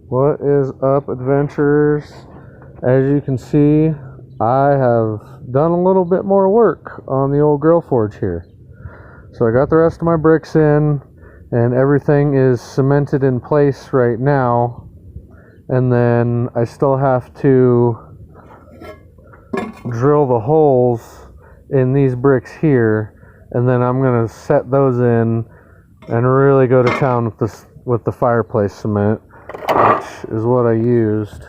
What is up, adventurers? As you can see, I have done a little bit more work on the old grill forge here. So I got the rest of my bricks in and everything is cemented in place right now, and then I still have to drill the holes in these bricks here, and then I'm gonna set those in and really go to town with the fireplace cement, which is what I used.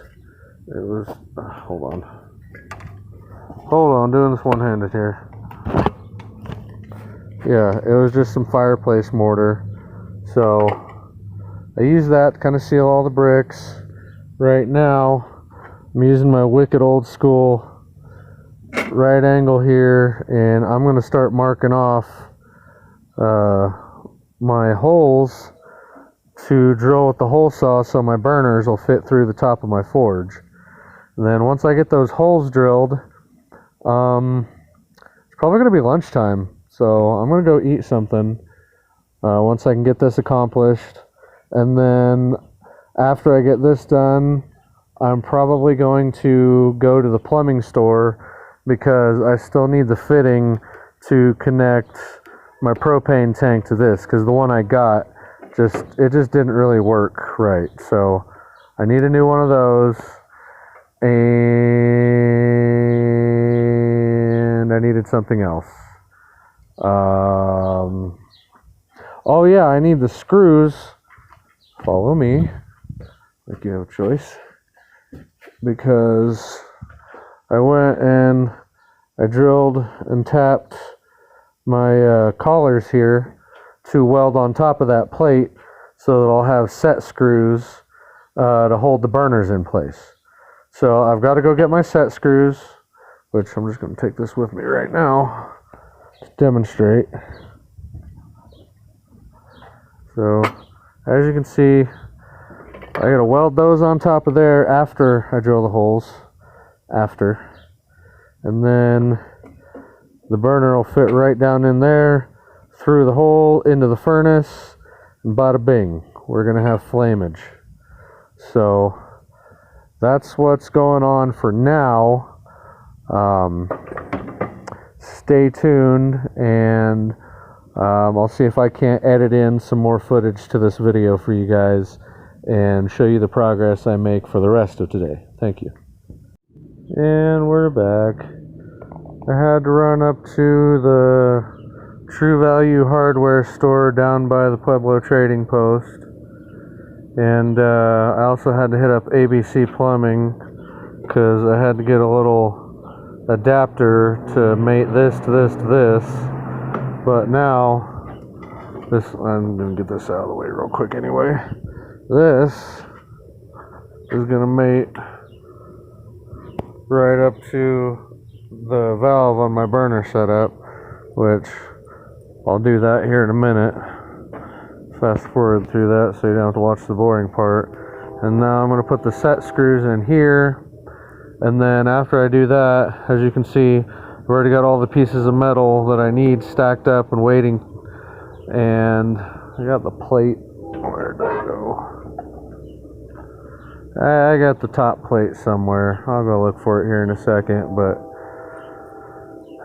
It was hold on, doing this one-handed here. Yeah, it was just some fireplace mortar. So I used that to kind of seal all the bricks. Right now I'm using my wicked old school right angle here, and I'm going to start marking off my holes to drill with the hole saw so my burners will fit through the top of my forge. And then once I get those holes drilled, it's probably going to be lunchtime, so I'm going to go eat something once I can get this accomplished. And then after I get this done, I'm probably going to go to the plumbing store because I still need the fitting to connect my propane tank to this, because the one I got just didn't really work right. So I need a new one of those, and I needed something else. Oh yeah, I need the screws. Follow me, like you have a choice, because I went and I drilled and tapped my collars here to weld on top of that plate so that I'll have set screws to hold the burners in place. So I've got to go get my set screws, which I'm just going to take this with me right now to demonstrate. So as you can see, I got to weld those on top of there after I drill the holes, and then the burner will fit right down in there through the hole into the furnace, and bada bing, we're gonna have flamage. So that's what's going on for now. Stay tuned, and I'll see if I can't edit in some more footage to this video for you guys and show you the progress I make for the rest of today. Thank you. And we're back. I had to run up to the True Value hardware store down by the Pueblo Trading Post, and I also had to hit up ABC Plumbing because I had to get a little adapter to mate this to this to this. But now this, I'm gonna get this out of the way real quick anyway. This is gonna mate right up to the valve on my burner setup, which I'll do that here in a minute. Fast forward through that so you don't have to watch the boring part. And now I'm going to put the set screws in here, and then after I do that, as you can see, I've already got all the pieces of metal that I need stacked up and waiting. And I got the plate. Where did I go? I got the top plate somewhere. I'll go look for it here in a second, but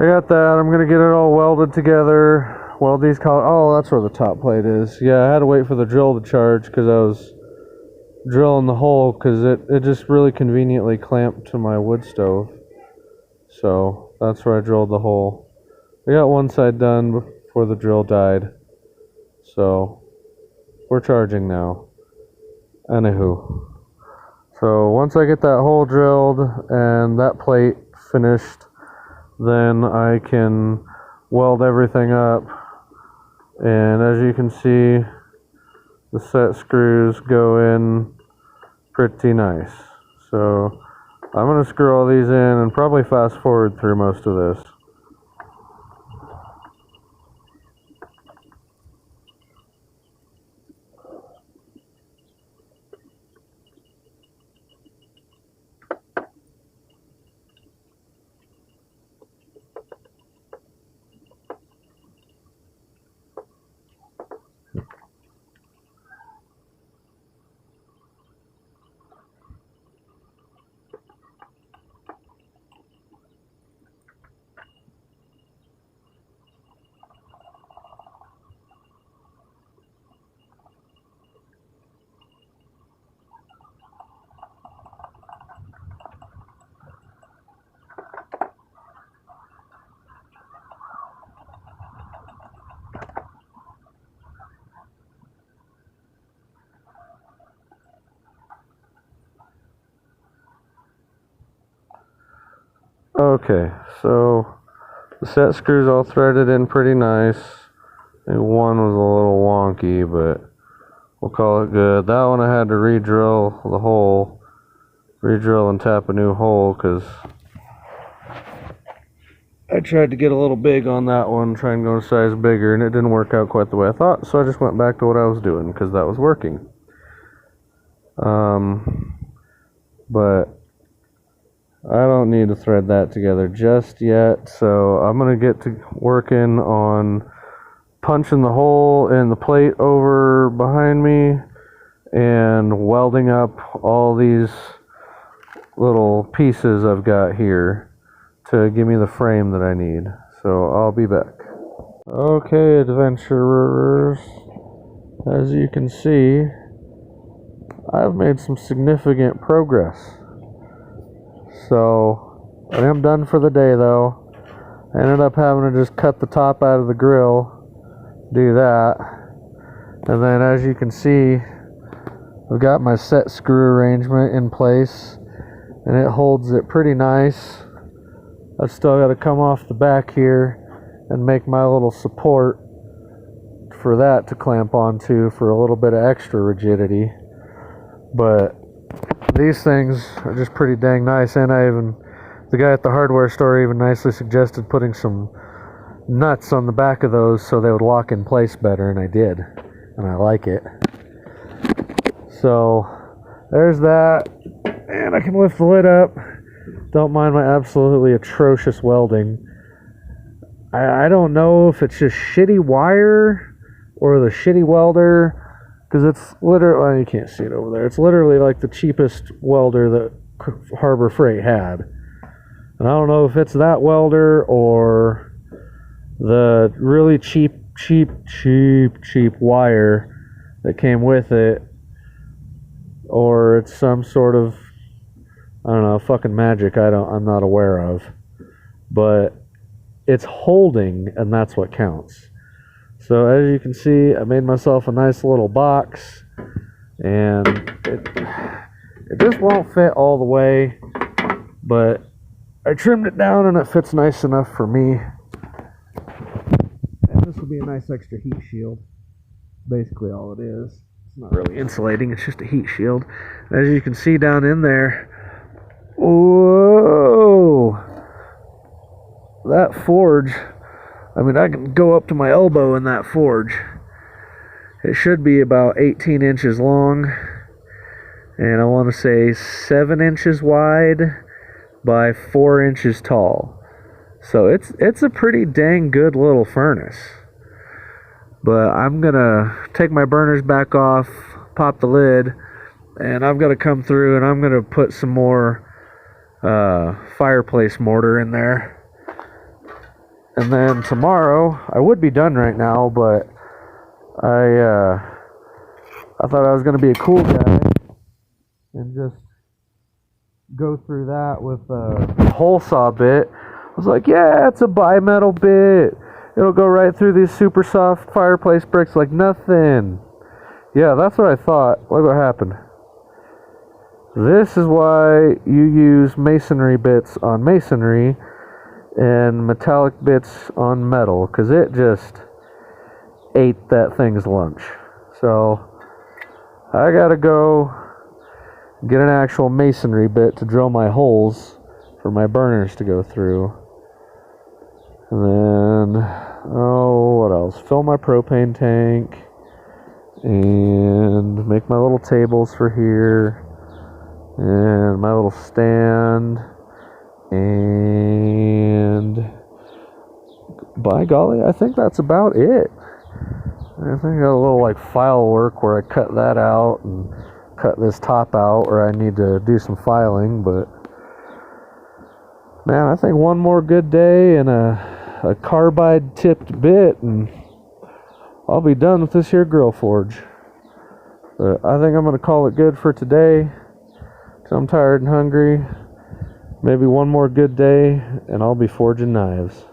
I got that. I'm gonna get it all welded together. Weld these colors. Oh, that's where the top plate is. Yeah, I had to wait for the drill to charge because I was drilling the hole, because it just really conveniently clamped to my wood stove. So that's where I drilled the hole. I got one side done before the drill died. So we're charging now. Anywho. So once I get that hole drilled and that plate finished, then I can weld everything up. And as you can see, the set screws go in pretty nice. So I'm going to screw all these in and probably fast forward through most of this. Okay, so the set screws all threaded in pretty nice. I think one was a little wonky, but we'll call it good. That one I had to re-drill the hole, re-drill and tap a new hole, because I tried to get a little big on that one, try and go a size bigger, and it didn't work out quite the way I thought, so I just went back to what I was doing, because that was working. But I don't need to thread that together just yet, so I'm going to get to working on punching the hole in the plate over behind me and welding up all these little pieces I've got here to give me the frame that I need. So I'll be back. Okay, adventurers, as you can see, I've made some significant progress. So I am done for the day though. I ended up having to just cut the top out of the grill, do that, and then as you can see, I've got my set screw arrangement in place and it holds it pretty nice. I've still got to come off the back here and make my little support for that to clamp onto for a little bit of extra rigidity. But these things are just pretty dang nice, and the guy at the hardware store even nicely suggested putting some nuts on the back of those so they would lock in place better, and I did, and I like it. So there's that, and I can lift the lid up. Don't mind my absolutely atrocious welding. I don't know if it's just shitty wire or the shitty welder, because it's literally, well, you can't see it over there. It's literally like the cheapest welder that Harbor Freight had. And I don't know if it's that welder or the really cheap wire that came with it, or it's some sort of, I don't know, fucking magic I'm not aware of. But it's holding, and that's what counts. So as you can see, I made myself a nice little box, and it just won't fit all the way, but I trimmed it down and it fits nice enough for me. And this will be a nice extra heat shield. Basically all it is. It's not really insulating, it's just a heat shield. As you can see down in there, whoa! That forge, I mean, I can go up to my elbow in that forge. It should be about 18 inches long, and I want to say 7 inches wide by 4 inches tall. So it's a pretty dang good little furnace. But I'm gonna take my burners back off, pop the lid, and I'm gonna come through and I'm gonna put some more fireplace mortar in there. And then tomorrow, I would be done right now, but I thought I was going to be a cool guy and just go through that with a hole saw bit. I was like, yeah, it's a bimetal bit. It'll go right through these super soft fireplace bricks like nothing. Yeah, that's what I thought. Look what happened. This is why you use masonry bits on masonry and metallic bits on metal, because it just ate that thing's lunch. So I gotta go get an actual masonry bit to drill my holes for my burners to go through, and then what else, fill my propane tank and make my little tables for here and my little stand. And by golly, I think that's about it. I think I got a little like file work where I cut that out and cut this top out where I need to do some filing. But man, I think one more good day and a carbide tipped bit and I'll be done with this here grill forge. But I think I'm going to call it good for today, because I'm tired and hungry. Maybe one more good day, and I'll be forging knives.